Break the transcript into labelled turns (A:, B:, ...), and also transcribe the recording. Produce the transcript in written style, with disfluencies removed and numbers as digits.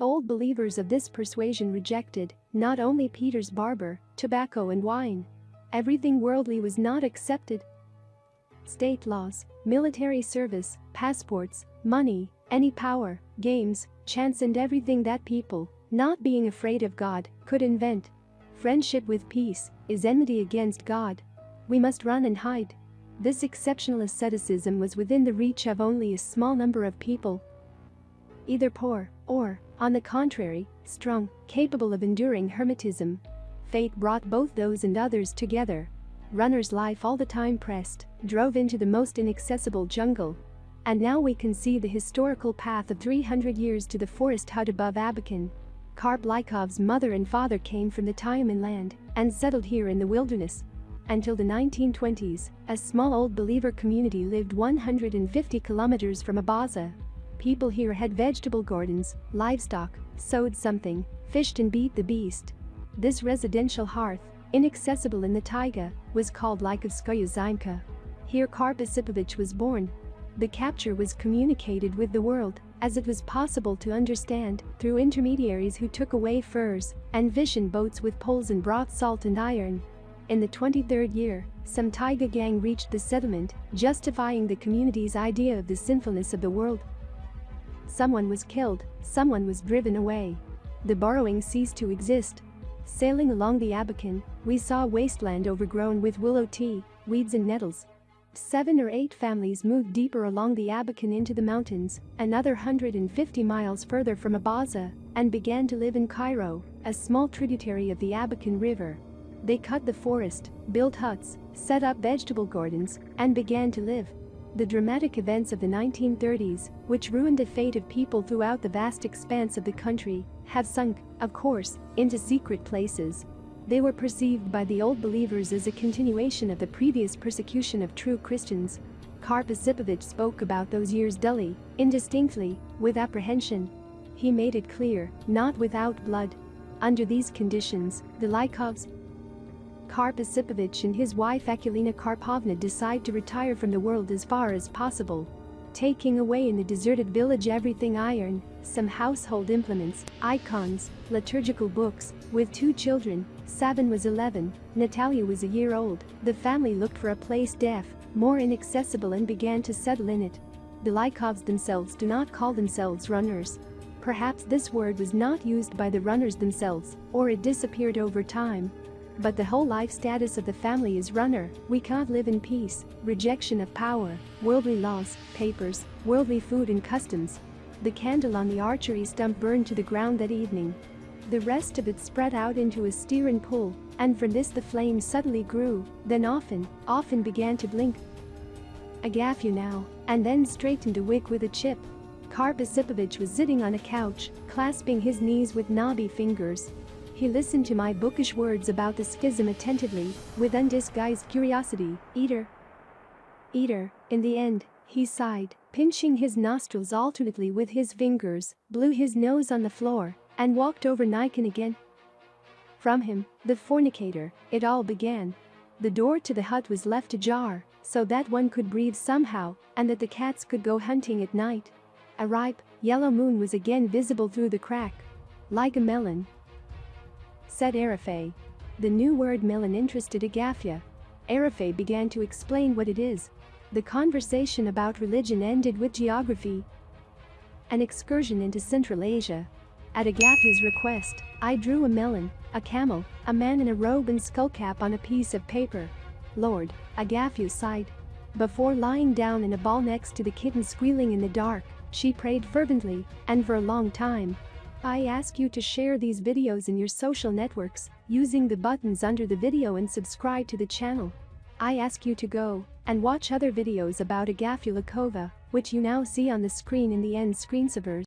A: Old believers of this persuasion rejected not only Peter's barber, tobacco and wine. Everything worldly was not accepted. State laws, military service, passports, money, any power, games, chance and everything that people, not being afraid of God, could invent. Friendship with peace is enmity against God. We must run and hide. This exceptional asceticism was within the reach of only a small number of people, either poor or, on the contrary, strong, capable of enduring hermetism. Fate brought both those and others together. Runner's life all the time pressed, drove into the most inaccessible jungle. And now we can see the historical path of 300 years to the forest hut above Abakan. Karp Lykov's mother and father came from the Taiman land and settled here in the wilderness. Until the 1920s, a small old believer community lived 150 kilometers from Abaza. People here had vegetable gardens, livestock, sowed something, fished and beat the beast. This residential hearth, inaccessible in the taiga, was called Lykovs Old. Here Karp Isipovich was born. The capture was communicated with the world, as it was possible to understand, through intermediaries who took away furs and vision boats with poles and brought salt and iron. In the 23rd year, some taiga gang reached the settlement, justifying the community's idea of the sinfulness of the world. Someone was killed, someone was driven away. The borrowing ceased to exist. Sailing along the Abakan, we saw a wasteland overgrown with willow tea, weeds and nettles. 7 or 8 families moved deeper along the Abakan into the mountains, another 150 miles further from Abaza, and began to live in Cairo, a small tributary of the Abakan River. They cut the forest, built huts, set up vegetable gardens, and began to live. The dramatic events of the 1930s, which ruined the fate of people throughout the vast expanse of the country, have sunk, of course, into secret places. They were perceived by the old believers as a continuation of the previous persecution of true Christians. Karp Isipovich spoke about those years dully, indistinctly, with apprehension. He made it clear, not without blood. Under these conditions, the Lykovs, Karp Isipovich and his wife Akulina Karpovna decide to retire from the world as far as possible. Taking away in the deserted village everything iron, some household implements, icons, liturgical books. With 2 children, Savin was 11, Natalia was a year old, the family looked for a place deaf, more inaccessible and began to settle in it. The Lykovs themselves do not call themselves runners. Perhaps this word was not used by the runners themselves, or it disappeared over time. But the whole life status of the family is runner. We can't live in peace, rejection of power, worldly laws, papers, worldly food and customs. The candle on the archery stump burned to the ground that evening. The rest of it spread out into a steer and pull, and from this the flame suddenly grew, then often began to blink. Agafya now, and then straightened a wick with a chip. Karp Isipovich was sitting on a couch, clasping his knees with knobby fingers. He listened to my bookish words about the schism attentively, with undisguised curiosity. Eater. In the end, he sighed, pinching his nostrils alternately with his fingers, blew his nose on the floor, and walked over Nikon again. From him, the fornicator, it all began. The door to the hut was left ajar, so that one could breathe somehow, and that the cats could go hunting at night. A ripe, yellow moon was again visible through the crack. Like a melon, said Agafya. The new word melon interested Agafya. Agafya began to explain what it is. The conversation about religion ended with geography. An excursion into Central Asia. At Agafya's request, I drew a melon, a camel, a man in a robe and skullcap on a piece of paper. Lord, Agafya sighed. Before lying down in a ball next to the kitten squealing in the dark, she prayed fervently, and for a long time. I ask you to share these videos in your social networks, using the buttons under the video and subscribe to the channel. I ask you to go and watch other videos about Agafya Lykova, which you now see on the screen in the end screensavers.